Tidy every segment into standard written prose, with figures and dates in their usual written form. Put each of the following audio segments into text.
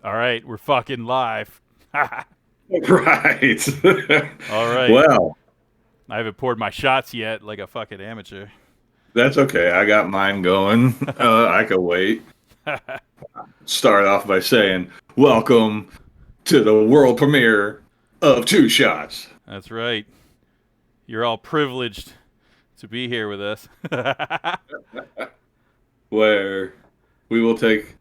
All right, we're fucking live. Right. All right. Well, I haven't poured my shots yet like a fucking amateur. that's okay. I got mine going. I can wait. Start off by saying, welcome to the world premiere of Two Shots, That's right. You're all privileged to be here with us. where we will take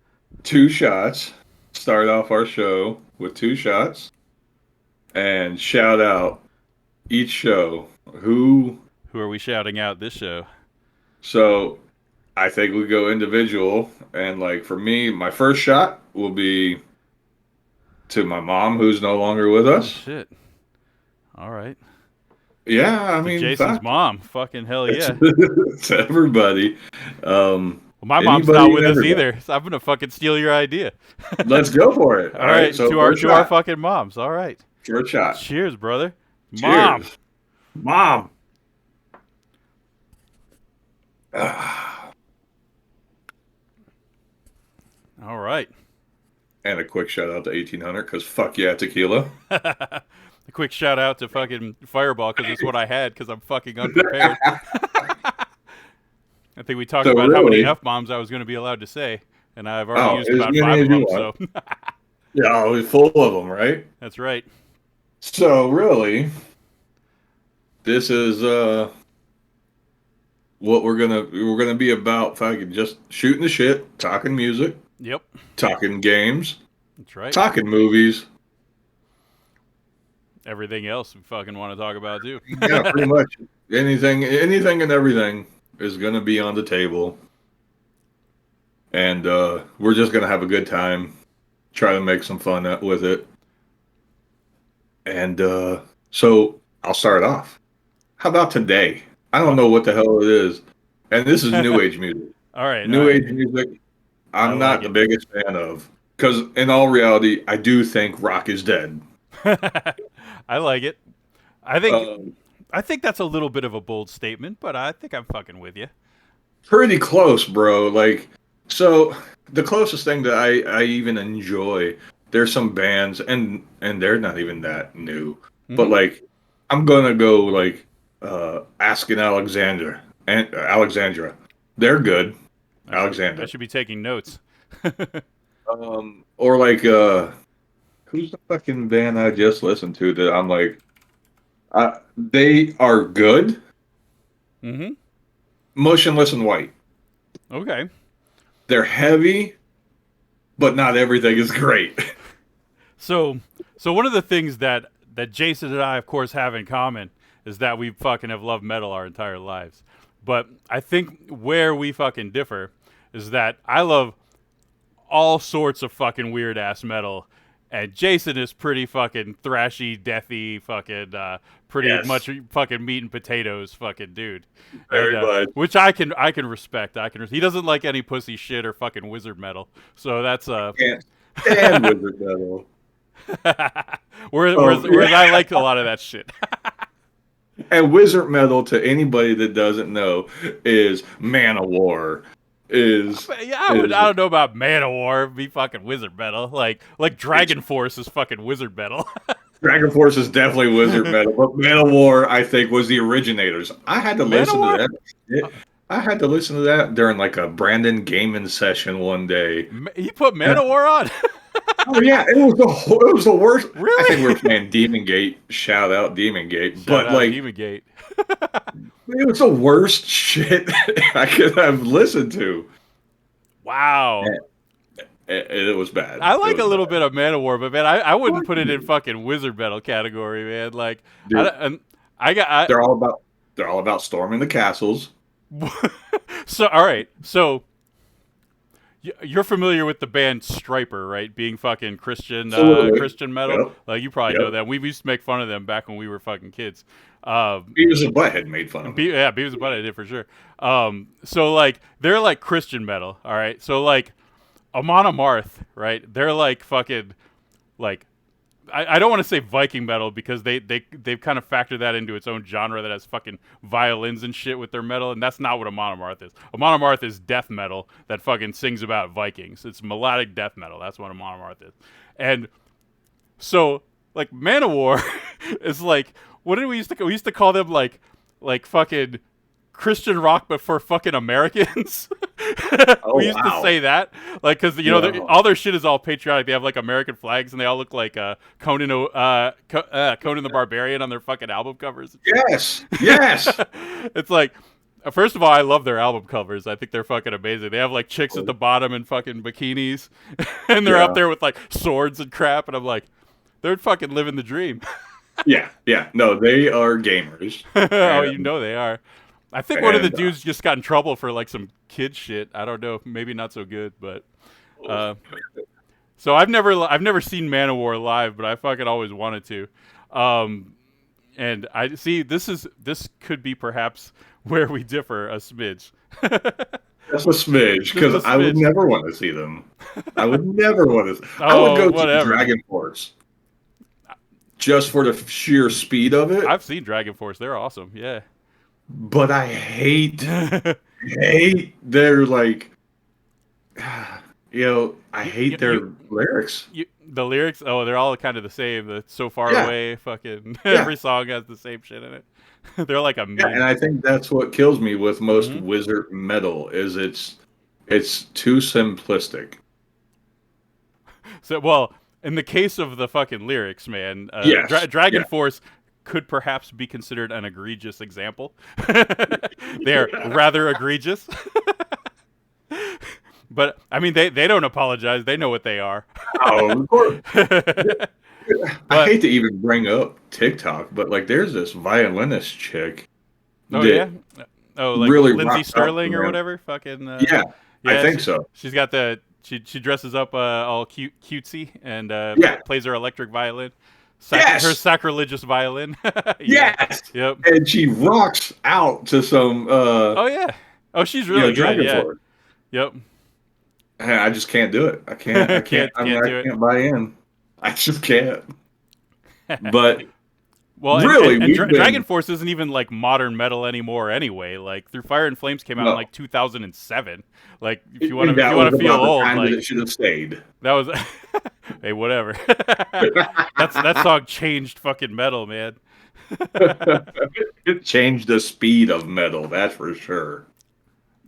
two shots, start off our show with two shots, and shout out each show who. Who are we shouting out this show? So I think we go individual. And like for me, my first shot will be to my mom, who's no longer with Oh, us. shit. All right. Yeah, I To mean, Jason's fuck. mom. Fucking hell It's, yeah. it's everybody. Well, my mom's not Anybody and with us everybody. either, so I'm going to fucking steal your idea. Let's go for it. All All right. right. So To our, first to our shot. fucking moms. All right. First shot. Cheers, brother. Mom. Cheers. Mom. Ah, All right. and a quick shout out to 1800 because fuck yeah, tequila. A quick shout out to fucking Fireball because it's what I had because I'm fucking unprepared. I think we talked So about how many really, F bombs I was going to be allowed to say, and I've already oh, used as about many five as of you them, want. so Yeah, oh, full of them, right? that's right. So really, this is what we're gonna be about. Fucking just shooting the shit, talking music, Yep, talking games, that's right. talking movies. Everything else we fucking want to talk about too. Yeah, pretty much anything and everything is gonna be on the table, and we're just gonna have a good time, try to make some fun with it, and so I'll start off. How about today? I don't Uh, know what the hell it is, and this is new age music. all right, all New right. age music, I I'm like not the it. biggest fan of, because in all reality, I do think rock is dead. I like it. I think Um, I think that's a little bit of a bold statement, but I think I'm fucking with you. Pretty close, bro. Like, so the closest thing that I even enjoy, there's some bands, and they're not even that new, but Hmm. like, I'm gonna go like, Asking Alexander and Alexandra. They're good, I Alexander. should be taking notes. Or like, who's the fucking band I just listened to that I'm like, they are good. Hmm. Motionless in White. Okay. They're heavy, but not everything is great. So, so one of the things that Jason and I, of course, have in common is that we fucking have loved metal our entire lives. But I think where we fucking differ is that I love all sorts of fucking weird ass metal, and Jason is pretty fucking thrashy, deathy, fucking pretty Yes, much fucking meat and potatoes, fucking dude, and very much. which I can respect. He doesn't like any pussy shit or fucking wizard metal, so that's Can't stand Wizard Metal. whereas I like a lot of that shit. And Wizard Metal, to anybody that doesn't know, is Man of War. Is But yeah, is I don't know about Manowar be fucking wizard metal. Like it's Dragon Force is fucking wizard metal. Dragon Force is definitely Wizard Metal, but Man of War, I think, was the originators. I had to listen to Manowar? that. I had to listen to that during like a Brandon gaming session one day. He put Manowar on? Oh yeah, it was the worst. I think we Really? were playing Demon Gate. Shout out Demon Gate, Shout but out like Demon Gate. it was the worst shit I could have listened to. Wow. It was bad. I It like a was little bad. bit of Manowar, but man, I Of wouldn't course put you it in do, fucking wizard metal category, man. Like, I, dude. and I got They're all about they're all about storming the castles. so all right. So you're familiar with the band Striper, right? Being fucking Absolutely. Christian metal. Yep. Like you probably know Yep. them. We used to make fun of them back when we were fucking kids. Um, Beavis and Butthead made fun of them. Yeah, Beavis and Butthead did for sure. So like they're like Christian metal, all right. So like Amon Amarth, right? They're like fucking like I don't want to say Viking metal because they've kind of factored that into its own genre that has fucking violins and shit with their metal, and that's not what a Monomarth is. A Monomarth is death metal that fucking sings about Vikings. It's melodic death metal. That's what a Monomarth is. And so like Manowar is like, what did we used to we used to call them like fucking Christian rock, but for fucking Americans. Oh We used to wow. say that, like, because Wow. all their shit is all patriotic. They have like American flags, and they all look like Conan the Barbarian on their fucking album covers. Yes. Yes. It's like, first of all, I love their album covers. I think they're fucking amazing. They have like chicks at the bottom in fucking bikinis, and they're up Yeah. there with like swords and crap, and I'm like, they're fucking living the dream. Yeah. Yeah. No, they are gamers, Oh, you and know they are. I think one of the and dudes just got in trouble for like some kid shit. I don't know, maybe not so good, but uh, so I've never seen Manowar live, but I fucking always wanted to. Um, and I see this could be perhaps where we differ a smidge. that's a smidge Just a because I would smidge. never want to see them. I would never want to. I would Oh, go to whatever. Dragon Force just for the sheer speed of it. I've seen Dragon Force. They're awesome. Yeah. But I hate their like, I hate their You lyrics. the lyrics, oh, they're all kind of the same. The so far Yeah. away, fucking Yeah. every song has the same shit in it. They're like a Yeah, and meme. I think that's what kills me with most Hmm. wizard metal is it's too simplistic. So, well, in the case of the fucking lyrics, man, Yes. Dragon Yeah. Force could perhaps be considered an egregious example. They're rather egregious. But I mean, they don't apologize. They know what they are. Oh, of course. I But hate to even bring up TikTok, but like there's this violinist chick oh yeah, that oh like really Lindsay rocks out to Sterling or them. whatever. Fucking Yeah, I yeah, think so. she's got the she dresses up all cutesy and Yeah. plays her electric violin, her Yes. sacrilegious violin. Yeah, Yes. yep. And she rocks out to some Oh yeah. Oh, she's really good. Dragon Yeah. Force. Yep. I just can't do it. I mean, Can't I do it. can't buy in. I just can't. But Well, really, we've Dragon been Force isn't even like modern metal anymore anyway. Like Through Fire and Flames came out in no. like 2007. Like And if that you was want to feel about the old, time that like it should have stayed. that was hey, whatever. That song changed fucking metal, man. It changed the speed of metal, that's for sure.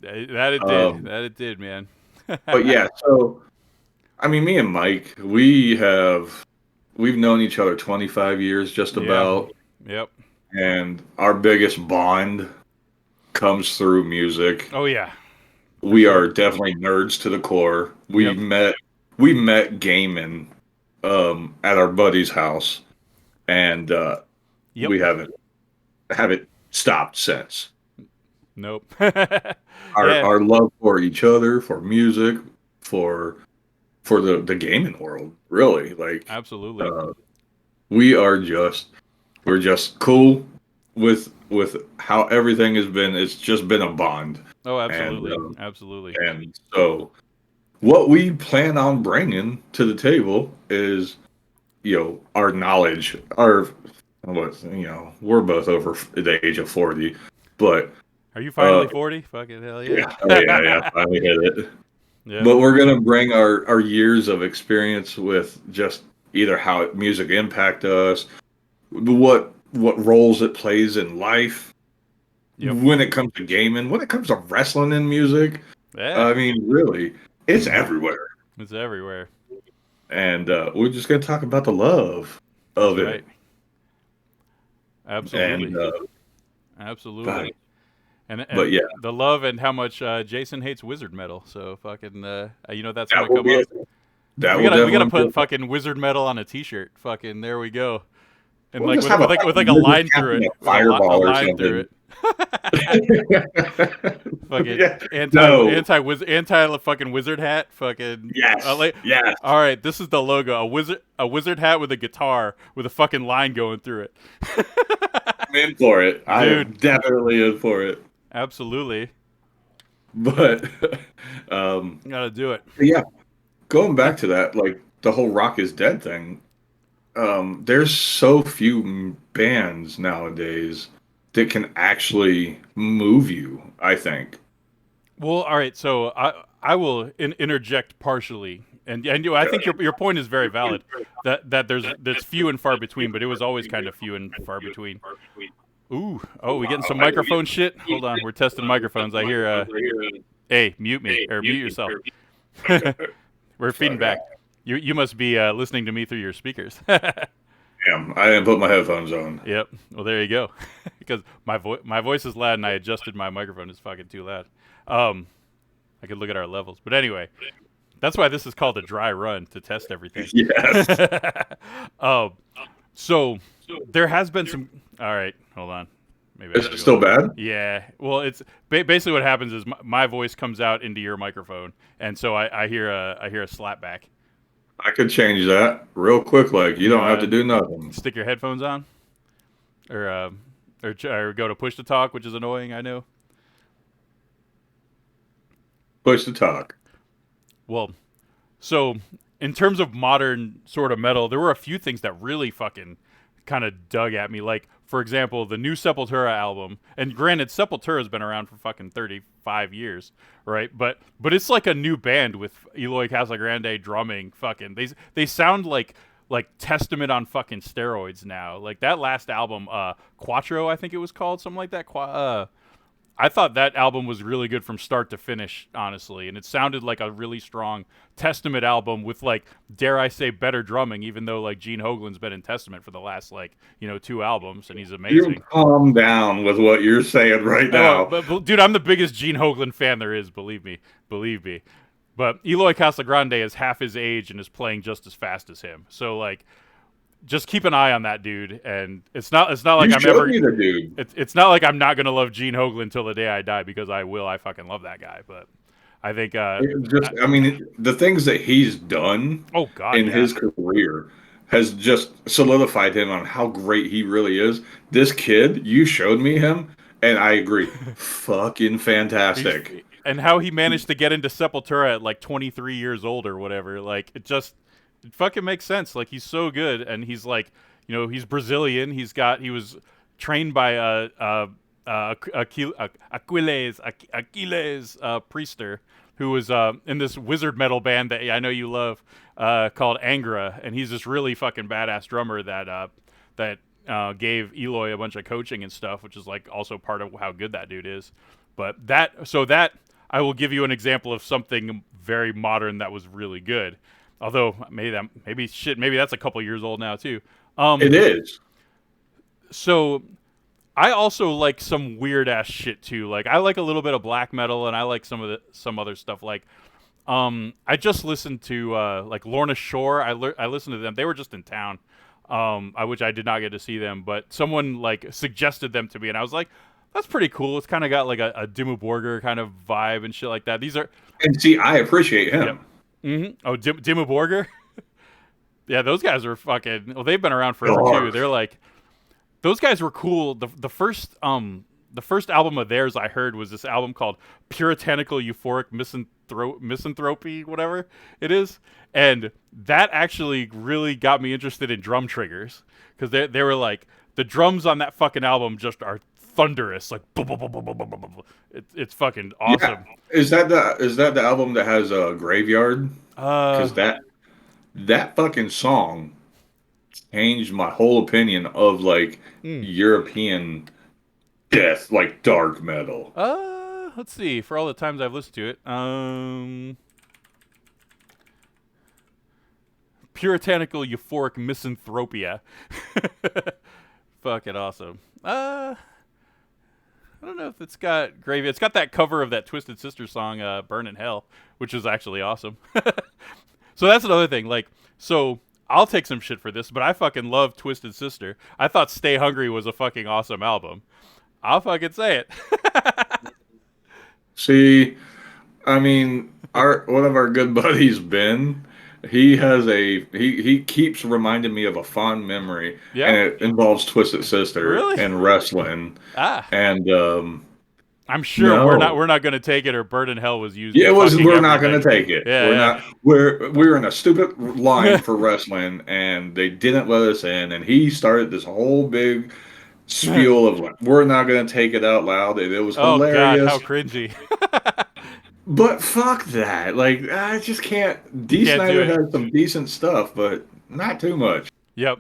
That it did. Um, That it did, man. but yeah, so I mean, me and Mike, we've known each other 25 years just Yeah. about, Yep. and our biggest bond comes through music. Oh yeah. For We are sure. definitely nerds to the core. Yep. We met gaming at our buddy's house, and Yep. we haven't stopped since. Nope. Our Yeah. our love for each other, for music, for the gaming world, really. Like Absolutely. uh, we are just we're just cool with how everything has been. It's just been a bond, Oh, and absolutely. Absolutely. and so what we plan on bringing to the table is our knowledge, our what we're both over the age of 40, but Are you uh finally 40? Fucking hell yeah. yeah, oh yeah, finally hit it. Yeah. But we're gonna bring our years of experience with just either how music impact us, what roles it plays in life Yep. when it comes to gaming, when it comes to wrestling and music. Yeah. I mean, really, it's everywhere, It's everywhere. and we're just gonna talk about the love That's of it. right. Absolutely. And Absolutely. but, but And yeah, the love and how much Jason hates wizard metal. So fucking that's that gonna will come be up. that We will gotta definitely put fucking wizard metal on a t-shirt. Fucking there we go. And we'll like just have a with like fucking a wizard line through casting it. a With a fireball or line through something. it. Fucking Yeah, no, anti fucking wizard hat. Fucking yes, yes. all right, this is the logo. A wizard hat with a guitar with a fucking line going through it. I'm in for it. I am Dude, definitely in for it. absolutely. But um Gotta do it. yeah, going back to that, like the whole Rock is Dead thing, there's so few bands nowadays that can actually move you. I think. Well, all right. So I will interject partially, and I think your point is very valid. That there's few and far between, but it was always kind of few and far between. Ooh, oh, we getting some microphone shit. Hold on, we're testing microphones. I hear hey, mute me or mute yourself. We're feeding Sorry, back. You must be listening to me through your speakers. I didn't put my headphones on. Yep. Well, there you go. Because my voice is loud, and I adjusted my microphone. It's fucking too loud. Um, I could look at our levels, but anyway, that's why this is called a dry run to test everything. Yes. um, so there has been some. All right, hold on. Maybe I Is gotta it go. still bad? Yeah. Well, it's basically what happens is my voice comes out into your microphone, and so I hear a slap back. I could change that real quick. Like you You don't have to want do to nothing. stick your headphones on, or or go to push to talk, which is annoying. I know. Push to talk. Well, so in terms of modern sort of metal, there were a few things that really fucking kind of dug at me. Like, for example, the new Sepultura album. And granted, Sepultura's been around for fucking 35 years, right? But it's like a new band with Eloy Casagrande drumming. Fucking they sound like Testament on fucking steroids now. Like that last album, Quattro, I think it was called, something like that. I thought that album was really good from start to finish, honestly, and it sounded like a really strong Testament album with, like, dare I say, better drumming. Even though, like, Gene Hoglan's been in Testament for the last, like, 2 albums, and he's You amazing. calm down with what you're saying right Oh, now. but dude, I'm the biggest Gene Hoglan fan there is. Believe me, believe me. But Eloy Casagrande is half his age and is playing just as fast as him. So, like, just keep an eye on that dude. And it's not You like I'm showed ever me the dude. it's not like I'm not gonna love Gene Hoglan until the day I die, because I will. I fucking love that guy. But I think, I mean, the things that he's done oh god, in yeah. his career has just solidified him on how great he really is. This kid, you showed me him, and I agree, fucking He's fantastic. and how he managed to get into Sepultura at like 23 years old or whatever. Like it fucking makes sense. Like he's so good, and he's like, he's Brazilian. He was trained by Achilles Priester, who was in this wizard metal band that I know you love, called Angra, and he's this really fucking badass drummer that gave Eloy a bunch of coaching and stuff, which is like also part of how good that dude is. But that I will give you an example of something very modern that was really good. Although maybe that's a couple years old now too. It is. So I also like some weird ass shit too. Like I like a little bit of black metal, and I like some other stuff. Like I just listened to like Lorna Shore. I listened to them. They were just in town, which I did not get to see them, but someone like suggested them to me, and I was like, that's pretty cool. It's kind of got like a Dimmu Borgir kind of vibe and shit like that. These are And see, I appreciate Yep. him. Oh, Dimmu Borgir. Yeah, those guys are fucking. Well, they've been around forever too. They're Dark. like those guys were cool. The first album of theirs I heard was this album called Puritanical Euphoric Misanthropy, whatever it is, and that actually really got me interested in drum triggers, because they were like, the drums on that fucking album just are thunderous, like boom, boom, boom, boom, boom, boom, boom, boom. It's fucking Yeah. awesome. Is that the album that has a graveyard? Uh, Because that fucking song changed my whole opinion of like mm. European death, like dark metal. Let's see. For all the times I've listened to it, puritanical euphoric misanthropia. Fucking awesome. I don't know if it's got gravy. It's got that cover of that Twisted Sister song, "Burn in Hell," which is actually awesome. So that's another thing. Like, so I'll take some shit for this, but I fucking love Twisted Sister. I thought "Stay Hungry" was a fucking awesome album. I'll fucking say it. See, I mean, our one of our good buddies, Ben, he keeps reminding me of a fond memory, and Yeah. it involves Twisted Sister Really? and wrestling, Ah. and I'm sure No. we're not gonna take it, or Bird in Hell was used Yeah, in it was. fucking We're not going everything. to take it. We're Yeah, not. We're in a stupid line for wrestling, and they didn't let us in. And he started this whole big yeah. spiel of like, we're not going to take it out loud. It was Oh God, how hilarious, cringy. but fuck that. Like, I just can't. You D. can't do Snyder it. has some decent stuff, but not too much. Yep.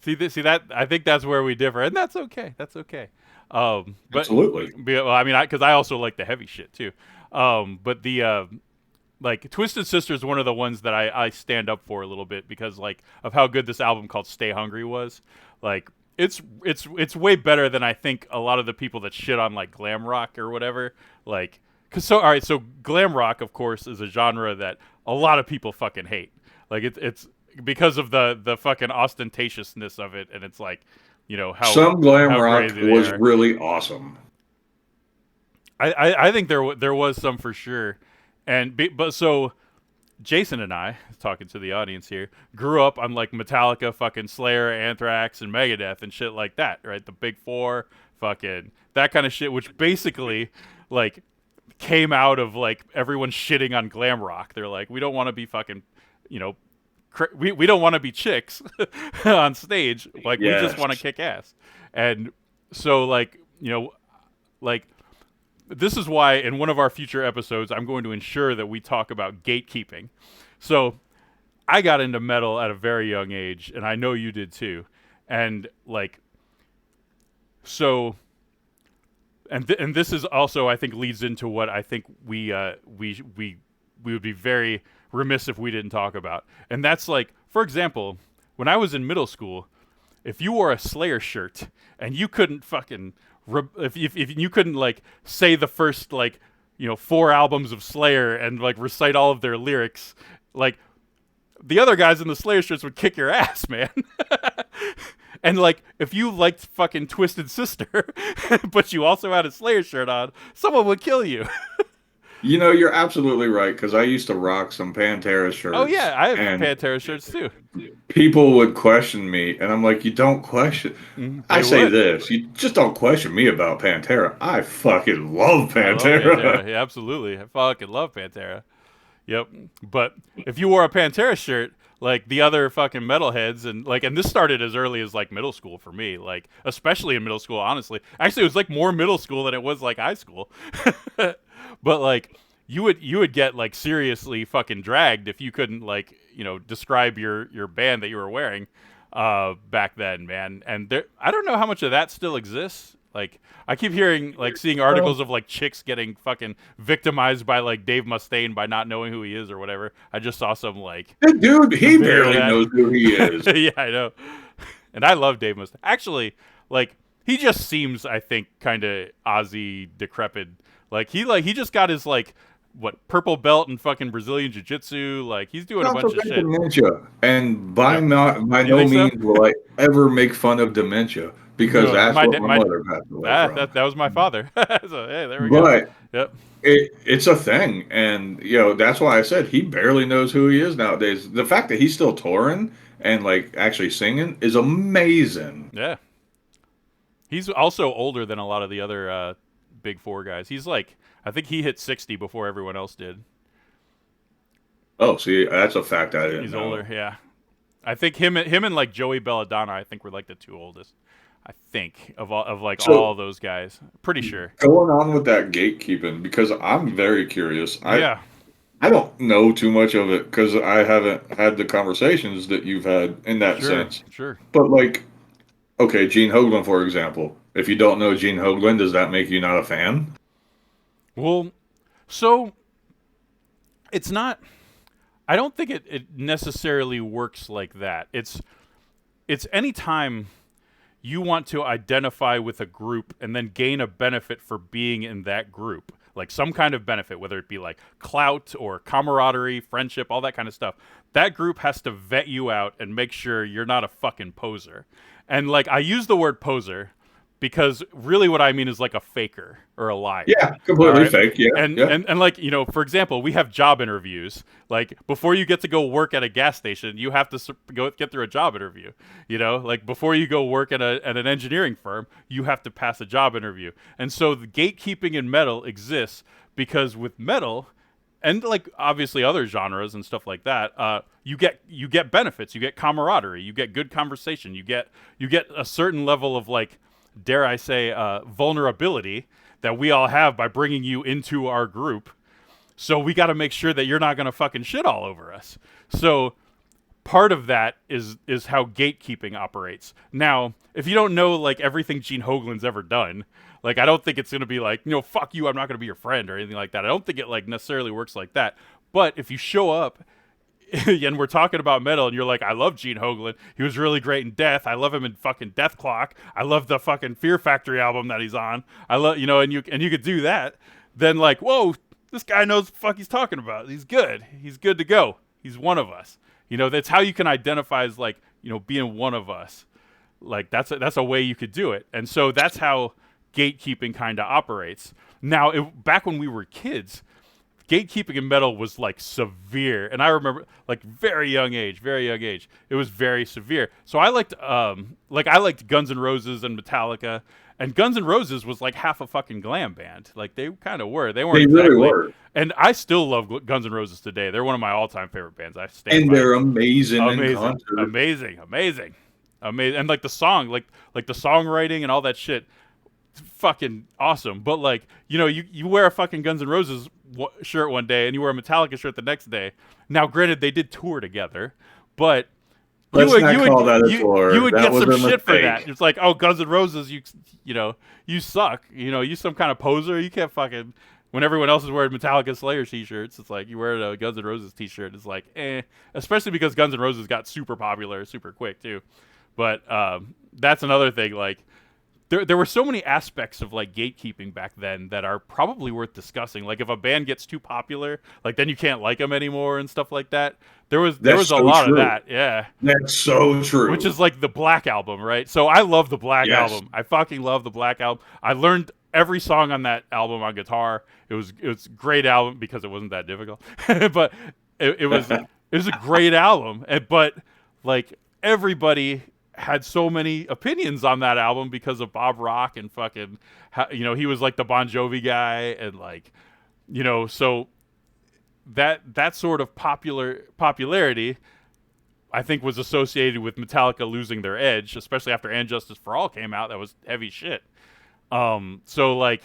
See that? I think that's where we differ, and that's okay. That's okay. But Absolutely. well, I mean, because I also like the heavy shit too. But the like Twisted Sister is one of the ones that I stand up for a little bit because like of how good this album called Stay Hungry was. Like it's way better than I think a lot of the people that shit on like glam rock or whatever. Like, cause so all right, so glam rock of course is a genre that a lot of people fucking hate. Like it's because of the fucking ostentatiousness of it, and it's like, you know Some glam how rock crazy they was are. really awesome. I think there was some for sure, but so Jason and I, talking to the audience here, grew up on like Metallica, fucking Slayer, Anthrax, and Megadeth and shit like that, right? The big four, fucking that kind of shit, which basically like came out of like everyone shitting on glam rock. They're like, we don't want to be fucking, you know, we don't want to be chicks on stage. Like we just want to Yes. kick ass. And so like, like this is why in one of our future episodes I'm going to ensure that we talk about gatekeeping. So I got into metal at a very young age, and I know you did too. And like, so, and this is also I think leads into what I think we would be very remiss if we didn't talk about, and that's like, for example, when I was in middle school, if you wore a Slayer shirt and you couldn't fucking if you couldn't like say the first like 4 albums of Slayer and like recite all of their lyrics, like the other guys in the Slayer shirts would kick your ass, man. And like if you liked fucking Twisted Sister, but you also had a Slayer shirt on, someone would kill you. You know, you're absolutely right because I used to rock some Pantera Oh shirts, yeah, I have and Pantera shirts too. people would question me, and I'm like, you don't question. I They say would. this, you just don't question me about Pantera. I fucking love I love Pantera. Pantera. Yeah, absolutely. I fucking love Pantera. Yep. But if you wore a Pantera shirt, like the other fucking metalheads, and this started as early as like middle school for me, like especially in middle school, honestly. Actually, it was like more middle school than it was like high school. But like you would get like seriously fucking dragged if you couldn't like, describe your band that you were wearing back then, man. And there I don't know how much of that still exists. Like I keep hearing like seeing Well, articles of like chicks getting fucking victimized by like Dave Mustaine by not knowing who he is or whatever. I just saw some like the dude, he video of barely knows who he is. that. Yeah, I know. And I love Dave Mustaine. Actually, like he just seems, I think, kind of Aussie decrepit. Like he just got his like what purple belt in fucking Brazilian jiu jitsu. Like he's doing He's a also bunch of got shit. dementia, and by Yep. not by You no think so? means will I ever make fun of dementia because No, that's my what da- my my mother passed away from. that was my father. So hey, there we go. But Yep. it's a thing, and that's why I said he barely knows who he is nowadays. The fact that he's still touring and like actually singing is amazing. Yeah. He's also older than a lot of the other big four guys. He's like, I think he hit 60 before everyone else did. Oh, see, that's a fact I didn't He's know. older, yeah. I think him and like Joey Belladonna, I think were like the two oldest. I think of like So all those guys. Pretty sure. going on with that gatekeeping, because I'm very curious. Yeah, I don't know too much of it because I haven't had the conversations that you've had in that sure, sense. sure. But like, okay, Gene Hoglan, for example. If you don't know Gene Hoglan, does that make you not a fan? Well, so it's not. I don't think it necessarily works like that. It's any time you want to identify with a group and then gain a benefit for being in that group, like some kind of benefit, whether it be like clout or camaraderie, friendship, all that kind of stuff. That group has to vet you out and make sure you're not a fucking poser. And like I use the word poser because really what I mean is like a faker or a liar. Yeah, All completely right. fake. Yeah, And, yeah. and and like, for example, we have job interviews. Like before you get to go work at a gas station, you have to go get through a job interview. Like before you go work at an engineering firm, you have to pass a job interview. And so the gatekeeping in metal exists because with metal, and like obviously other genres and stuff like that, you get benefits, you get camaraderie, you get good conversation, you get a certain level of like, dare I say, vulnerability that we all have by bringing you into our group. So we got to make sure that you're not going to fucking shit all over us. So part of that is how gatekeeping operates. Now, if you don't know like everything Gene Hoglan's ever done, like I don't think it's gonna be like, fuck you, I'm not gonna be your friend or anything like that. I don't think it like necessarily works like that. But if you show up and we're talking about metal and you're like, I love Gene Hoglan, he was really great in Death, I love him in fucking Death Clock, I love the fucking Fear Factory album that he's on, I love, and you could do that, then like, whoa, this guy knows what the fuck he's talking about. He's good to go. He's one of us. That's how you can identify as like, being one of us. Like that's a way you could do it. And so that's how gatekeeping kind of operates. Now, back when we were kids, gatekeeping in metal was like severe, and I remember like very young age, it was very severe. So I liked Guns N' Roses and Metallica, and Guns N' Roses was like half a fucking glam band. Like they kind of were. They weren't They really exactly. were. And I still love Guns N' Roses today. They're one of my all-time favorite bands. I stand And by they're it. amazing in Amazing, concert. amazing, and like the song, like the songwriting and all that shit, fucking awesome. But like, you wear a fucking Guns N' Roses shirt one day and you wear a Metallica shirt the next day. Now, granted, they did tour together, but Let's not call that a tour. you would That get was some a shit for mistake. that. It's like, oh, Guns N' Roses, you suck. You some kind of poser. You can't fucking. When everyone else is wearing Metallica Slayer t-shirts, it's like you wear a Guns N' Roses t-shirt. It's like, eh. Especially because Guns N' Roses got super popular super quick too. But that's another thing. Like, there were so many aspects of like gatekeeping back then that are probably worth discussing. Like if a band gets too popular, like then you can't like them anymore and stuff like that. There was a so lot of true. that, yeah. That's so true. Which is like the Black Album, right? So I love the Black Yes. Album. I fucking love the Black Album. I learned every song on that album on guitar. It was a great album because it wasn't that difficult, but it was a great album. But like everybody had so many opinions on that album because of Bob Rock and fucking, he was like the Bon Jovi guy and like, so that sort of popularity, I think, was associated with Metallica losing their edge, especially after And Justice for All came out. That was heavy shit. So like,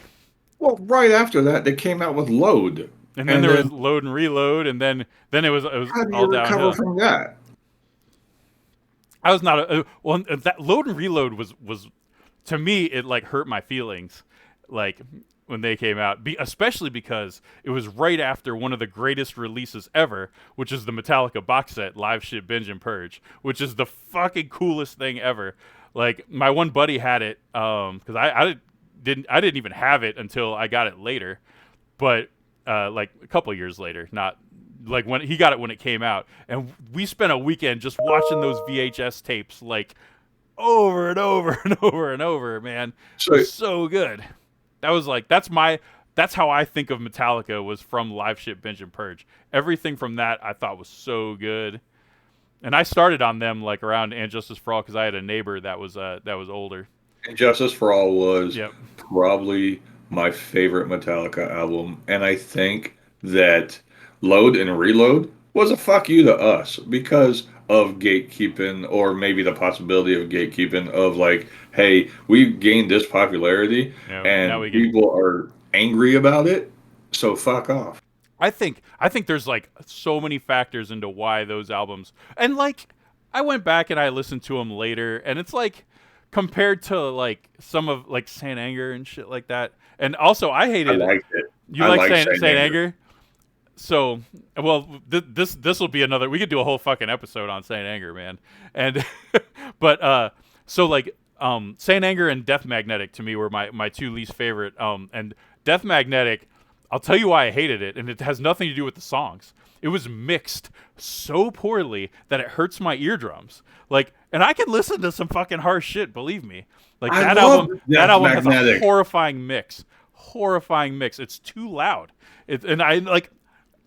well, right after that, they came out with Load, and then there was Load and Reload, and then it was how do you all recover downhill. from that? I was not well. That Load and Reload was to me, it like hurt my feelings, like when they came out, especially because it was right after one of the greatest releases ever, which is the Metallica box set, Live Shit, Binge and Purge, which is the fucking coolest thing ever. Like my one buddy had it, because I didn't even have it until I got it later, but like a couple years later, not like when he got it when it came out, and we spent a weekend just watching those VHS tapes like over and over and over and over. Man, it was so good. That was like that's how I think of Metallica, was from Live Shit, Binge and Purge. Everything from that I thought was so good, and I started on them like around And Justice for All because I had a neighbor that was older. And Justice for All was Yep. probably my favorite Metallica album, and I think that Load and Reload was a fuck you to us because of gatekeeping, or maybe the possibility of gatekeeping of like, hey, we gained this popularity and people are angry about it, so fuck off. I think there's like so many factors into why those albums, and like I went back and I listened to them later, and it's like compared to like some of like Saint Anger and shit like that. And also I hated. I liked it. You like Saint Anger? So, well, this will be another. We could do a whole fucking episode on Saint Anger, man. And but so like Saint Anger and Death Magnetic to me were my two least favorite. And Death Magnetic, I'll tell you why I hated it, and it has nothing to do with the songs. It was mixed so poorly that it hurts my eardrums. Like, and I can listen to some fucking harsh shit, believe me. Like I that love album, that Death album has a Magnetic. horrifying mix. Horrifying mix. It's too loud. And I like,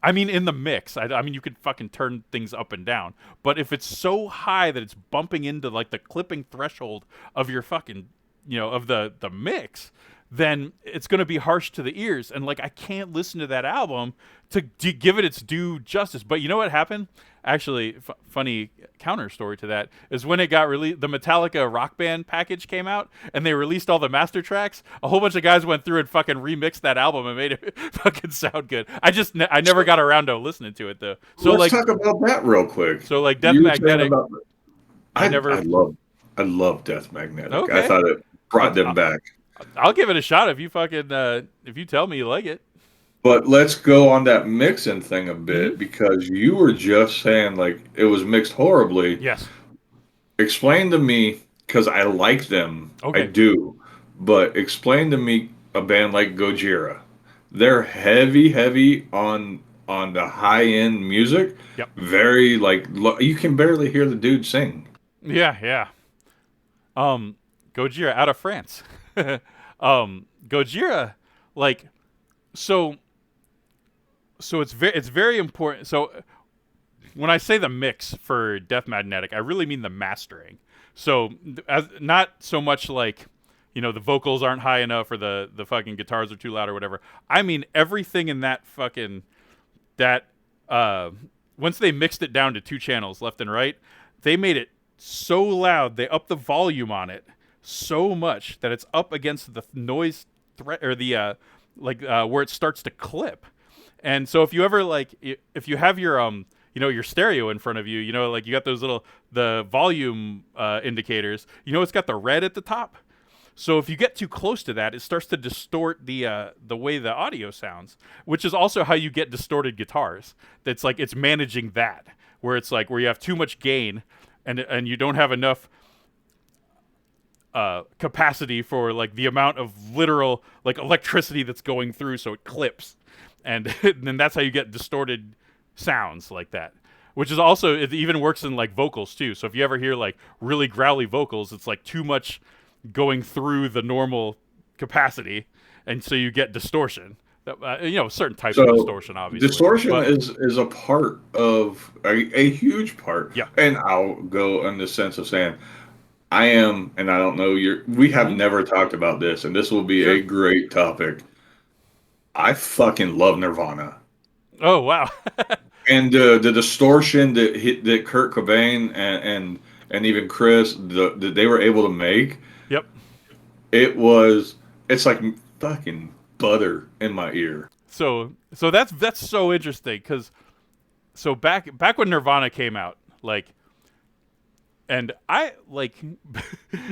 I mean, in the mix, I mean, you could fucking turn things up and down. But if it's so high that it's bumping into like the clipping threshold of your fucking, of the mix, then it's going to be harsh to the ears. And like, I can't listen to that album to give it its due justice. But you know what happened? Actually, funny counter story to that is when it got released, the Metallica Rock Band package came out, and they released all the master tracks. A whole bunch of guys went through and fucking remixed that album and made it fucking sound good. I never got around to listening to it though. So Let's like, talk about that real quick. Death You were saying Magnetic, about I never. I love Death Magnetic. I Okay, thought it brought them back. I'll give it a shot if you fucking if you tell me you like it. But let's go on that mixing thing a Mm-hmm. bit because you were just saying like it was mixed horribly. Yes. Explain to me because I like them. I Okay. do. But explain to me a band like Gojira. They're heavy, heavy on the high end music. Yep. Very like you can barely hear the dude sing. Yeah. Yeah. Um, Gojira out of France. Gojira, like, so it's very important. So when I say the mix for Death Magnetic, I really mean the mastering. So as not so much like the vocals aren't high enough or the fucking guitars are too loud or whatever. I mean everything in that fucking that once they mixed it down to two channels left and right, they made it so loud. They upped the volume on it so much that it's up against the noise threat or the where it starts to clip. And so if you ever like if you have your your stereo in front of you, like you got those little the volume indicators, it's got the red at the top. So if you get too close to that, it starts to distort the way the audio sounds, which is also how you get distorted guitars. That's like it's managing that, where it's like where you have too much gain, and you don't have enough capacity for like the amount of literal like electricity that's going through, so it clips, and then that's how you get distorted sounds like that. Which is also it even works in like vocals too. So if you ever hear like really growly vocals, it's like too much going through the normal capacity, and so you get distortion. Certain types of So distortion, obviously, distortion but is a part of a huge part. yeah. And I'll go in the sense of saying I am, and I don't know, we have Hmm. never talked about this, and this will be a Sure. great topic. I fucking love Nirvana. Oh wow. And the distortion that Kurt Cobain and even Chris that they were able to make, Yep. it's like fucking butter in my ear. So that's so interesting because so back when Nirvana came out, like, and I like,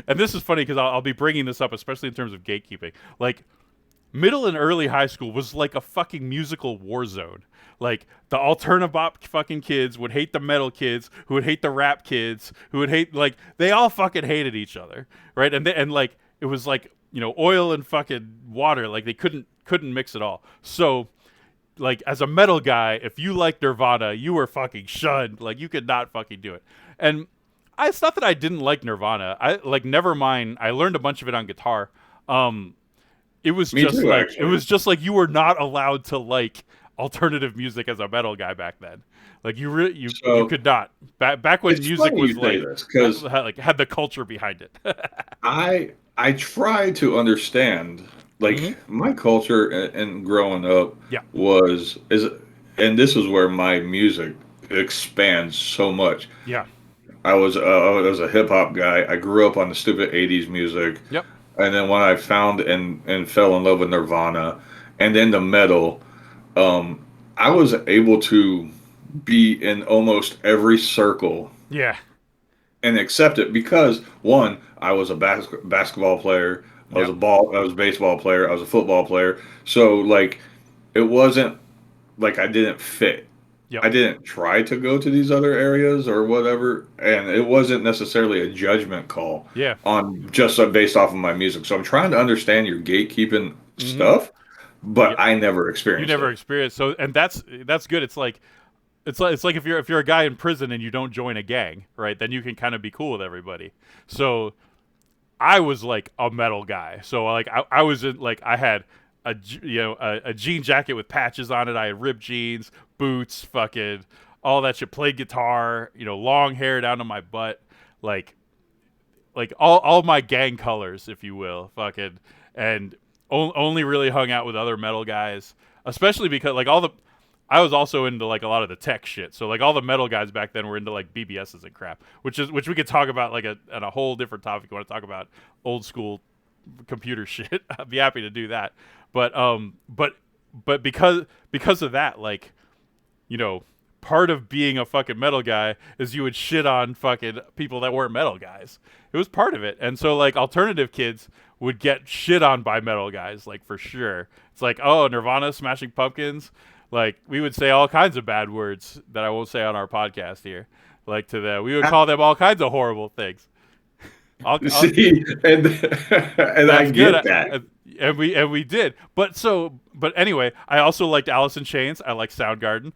and this is funny because I'll be bringing this up, especially in terms of gatekeeping. Like, middle and early high school was like a fucking musical war zone. Like the alternative bop fucking kids would hate the metal kids, who would hate the rap kids, who would hate like they all fucking hated each other, right? And like it was like oil and fucking water, like they couldn't mix it all. So like as a metal guy, if you liked Nirvana, you were fucking shunned. Like you could not fucking do it. And it's not that I didn't like Nirvana. I like Nevermind. I learned a bunch of it on guitar. Um, Me too, it actually. was just like you were not allowed to like alternative music as a metal guy back then. Like you So could not back when it's music funny you was say like this because had the culture behind it. I try to understand like Hmm. my culture and growing up Yeah. was is and this is where my music expands so much. Yeah. I was a hip hop guy. I grew up on the stupid '80s music, Yep. and then when I found and fell in love with Nirvana, and then the metal, um, I was able to be in almost every circle Yeah. and accept it because one, I was a basketball player, Yep. I was a baseball player, I was a football player. So like, it wasn't like I didn't fit. Yep. I didn't try to go to these other areas or whatever, and it wasn't necessarily a judgment call Yeah. on just based off of my music. So I'm trying to understand your gatekeeping Hmm. stuff, but Yep. I never You experienced never it. experienced so, and that's good. It's like if you're a guy in prison and you don't join a gang, right? Then you can kind of be cool with everybody. So I was like a metal guy. So like I was in like I had a jean jacket with patches on it. I had ripped jeans, boots, fucking all that shit. Played guitar, long hair down to my butt, like all my gang colors, if you will, fucking, and only really hung out with other metal guys, especially because like all the I was also into like a lot of the tech shit. So like all the metal guys back then were into like BBSs and crap, which we could talk about like on a whole different topic. If you want to talk about old school computer shit, I'd be happy to do that. But because of that, like, you know, part of being a fucking metal guy is you would shit on fucking people that weren't metal guys. It was part of it. And so like alternative kids would get shit on by metal guys, like for sure. It's like, oh, Nirvana, Smashing Pumpkins. Like we would say all kinds of bad words that I won't say on our podcast here. Like to them, we would call them all kinds of horrible things. I'll, See, and I that's good. get that. And we did. But anyway, I also liked Alice in Chains. I like Soundgarden.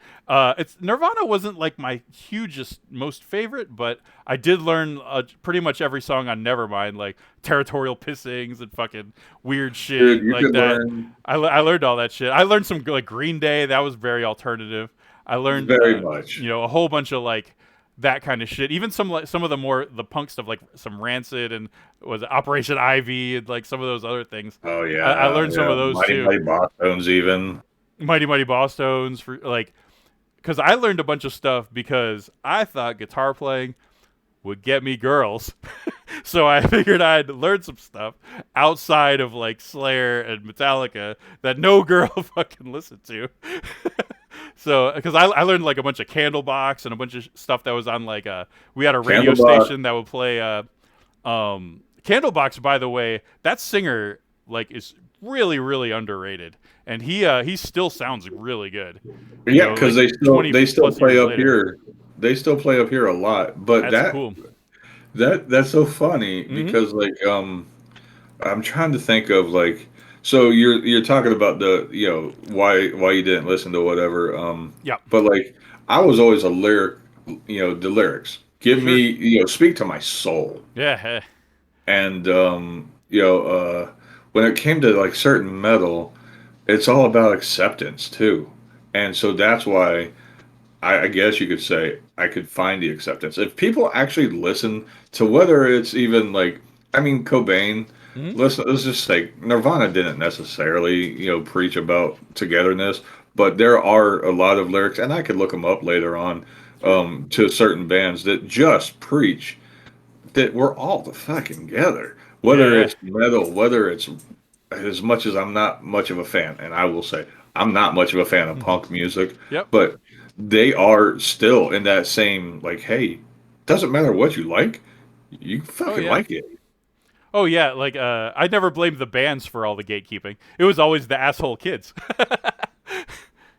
It's Nirvana wasn't like my hugest most favorite, but I did learn pretty much every song on Nevermind, like territorial pissings and fucking weird Dude, shit you like could that. learn I learned all that shit. I learned some like Green Day. That was very alternative. I learned very much. a whole bunch of like that kind of shit. Even some of the punk stuff, like some Rancid and was it Operation Ivy and like some of those other things. Oh I yeah, learned some yeah. of those Mighty too. Mighty Bosstones even. Mighty Mighty Boss Tones for like, because I learned a bunch of stuff because I thought guitar playing would get me girls. So I figured I'd learn some stuff outside of like Slayer and Metallica that no girl fucking listened to. So because I learned like a bunch of Candlebox and a bunch of stuff that was on like we had a radio Candlebox. station that would play Candlebox. By the way, that singer like is really underrated, and he still sounds really good. Yeah, because Like they still 20 they still plus play years up later. here. They still play up here a lot. But That's that cool. that that's so funny Mm-hmm. because like I'm trying to think of like so you're talking about the why you didn't listen to whatever Yep. but like I was always a lyric the lyrics give me Sure. speak to my soul. Yeah. And when it came to like certain metal, it's all about acceptance too. And so that's why I guess you could say I could find the acceptance. If people actually listen to whether it's even like, I mean, Cobain, Mm-hmm. listen, let's just say Nirvana didn't necessarily, preach about togetherness, but there are a lot of lyrics, and I could look them up later on, Sure. to certain bands that just preach that we're all the fucking together. Whether Yeah. it's metal, whether it's as much as I'm not much of a fan, and I will say I'm not much of a fan of Mm-hmm. punk music, Yep. but they are still in that same like, hey, doesn't matter what you like, you Oh fucking yeah. like it, Oh yeah. Like I never blamed the bands for all the gatekeeping. It was always the asshole kids.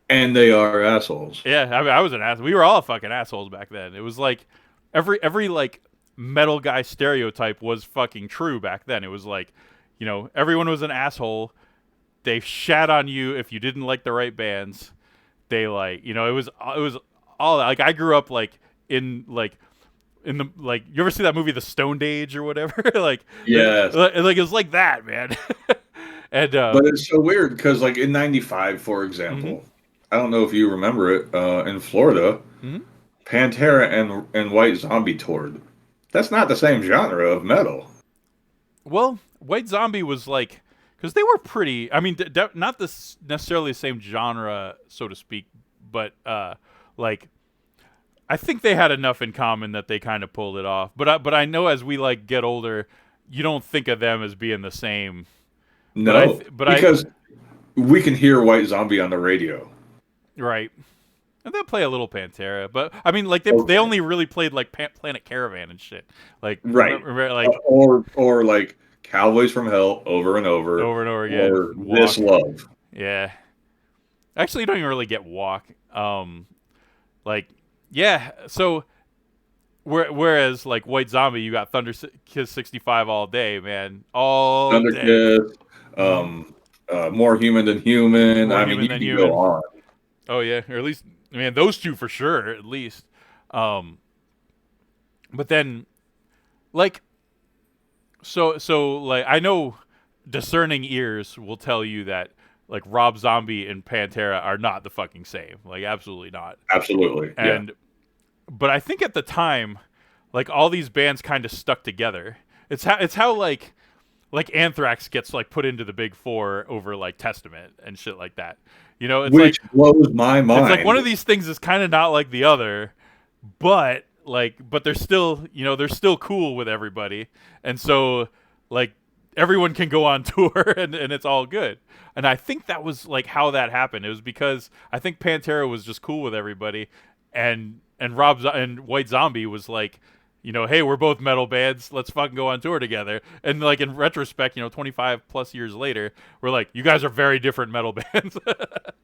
and they are assholes. Yeah, I mean, I was an ass. We were all fucking assholes back then. It was like every like metal guy stereotype was fucking true back then. It was like, everyone was an asshole. They shat on you if you didn't like the right bands. They like, it was all like I grew up like in the like you ever see that movie The Stoned Age or whatever? Yes, Like it was like that, man. And but it's so weird because like in '95, for mhm, example, I don't know if you remember it, in Florida, mhm. Pantera and White Zombie toured. That's not the same genre of metal. Well, White Zombie was like, because they were pretty. I mean, not this necessarily the same genre, so to speak, but like I think they had enough in common that they kind of pulled it off. But I know as we like get older, you don't think of them as being the same. But I No, th- but I because we can hear White Zombie on the radio. right. And they'll play a little Pantera, but I mean, like they Okay. only really played like Planet Caravan and shit. Like Right. like Or like Cowboys from Hell over and over, over and over again. or This Walk. Love. Yeah. Actually, you don't even really get Walk. Like, yeah. So, whereas like White Zombie, you got Thunder Kiss 65 all day, man, all day. Thunderkiss. Hmm. More Human Than Human. More I mean, Human you Than can go Human. on. Oh yeah, or at least I mean those two for sure, at least. Um, but then like so like I know discerning ears will tell you that like Rob Zombie and Pantera are not the fucking same. Like absolutely not. Absolutely, yeah. And but I think at the time, like all these bands kind of stuck together. It's how like Anthrax gets like put into the big four over like Testament and shit like that. You know, Which blows my it's like one mind. of these things is kind of not like the other, but they're still they're still cool with everybody, and so like everyone can go on tour and it's all good. And I think that was like how that happened. It was because I think Pantera was just cool with everybody, and and White Zombie was like, hey, we're both metal bands. Let's fucking go on tour together. And like in retrospect, 25 plus years later, we're like, you guys are very different metal bands.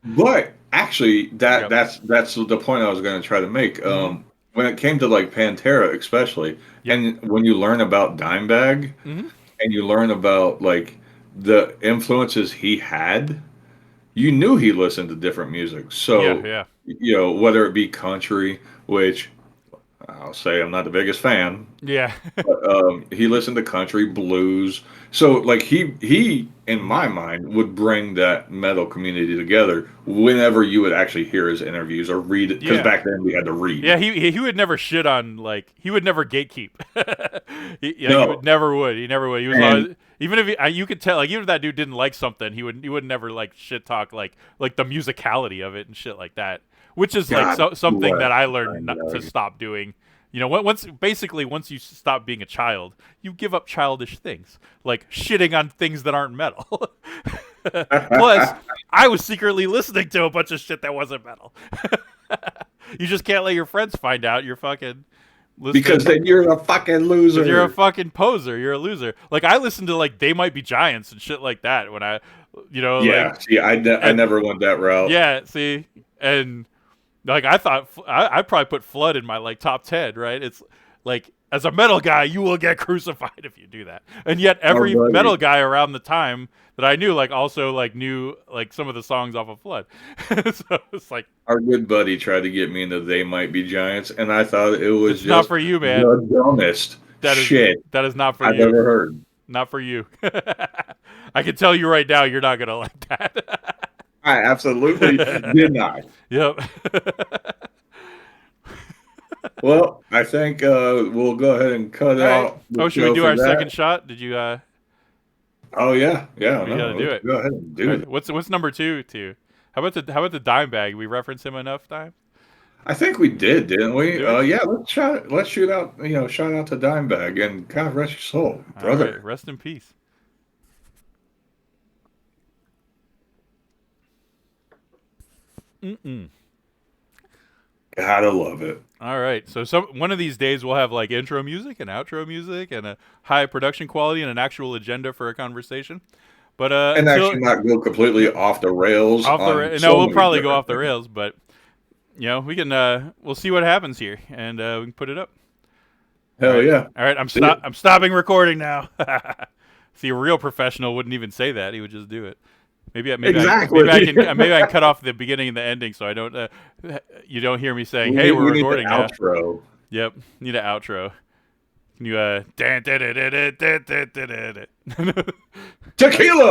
But actually, Yep. that's the point I was going to try to make. Mm-hmm. When it came to like Pantera, especially, Yep. and when you learn about Dimebag Mm-hmm. and you learn about like the influences he had, you knew he listened to different music. Yeah. So, Yeah. whether it be country, which I'll say I'm not the biggest fan, Yeah. he listened to country, blues. So like he in Mm-hmm. my mind would bring that metal community together whenever you would actually hear his interviews or read it, because Yeah. back then we had to read. Yeah, he would never shit on like he would never gatekeep. He would No, never would. He never would. He was and always even if you could tell like even if that dude didn't like something, he would never like shit talk like the musicality of it and shit like that. Which is like God something bless that I learned not to Dimebag. stop doing. Once you stop being a child, you give up childish things like shitting on things that aren't metal. Plus, I was secretly listening to a bunch of shit that wasn't metal. You just can't let your friends find out you're fucking Because listening then you're a fucking because you're a loser. fucking poser. You're a loser. Like I listened to like They Might Be Giants and shit like that when Yeah, see, I and never went that route. yeah, see, and like I thought I'd probably put Flood in my like top 10. Right? It's like as a metal guy, you will get crucified if you do that. And yet Our every buddy, metal guy around the time that I knew like also like knew like some of the songs off of Flood. So it's like our good buddy tried to get me into They Might Be Giants, and I thought it was it's not just for you, man. the dumbest That is shit that is not for I've you. ever heard. Not for you. I can tell you right now, you're not gonna like that. I absolutely did not. Yep. Well, I think we'll go ahead and cut All right. out the Oh, should we show do for our that. second shot? Did you? Oh yeah, yeah. We gotta No, do let's it. go ahead and All do right. it. What's number two? Too. How about the dime bag? We reference him enough time. I think we didn't we? Did we? Yeah, let's shoot out. Shout out to Dimebag and God rest your soul, All right. brother. Rest in peace. Mm-mm. Gotta love it. All right. So one of these days we'll have like intro music and outro music and a high production quality and an actual agenda for a conversation. But And until actually, not go completely yep, off the rails on no, so we'll many probably go different off the things. rails, but we can we'll see what happens here and we can put it up. All Hell right. yeah. All right, See it. I'm stopping recording now. See, a real professional wouldn't even say that. He would just do it. Exactly. Maybe I can cut off the beginning and the ending so I don't you don't hear me saying, "Hey, we're We need the recording now." outro. Yep. Need an outro. Can you Tequila.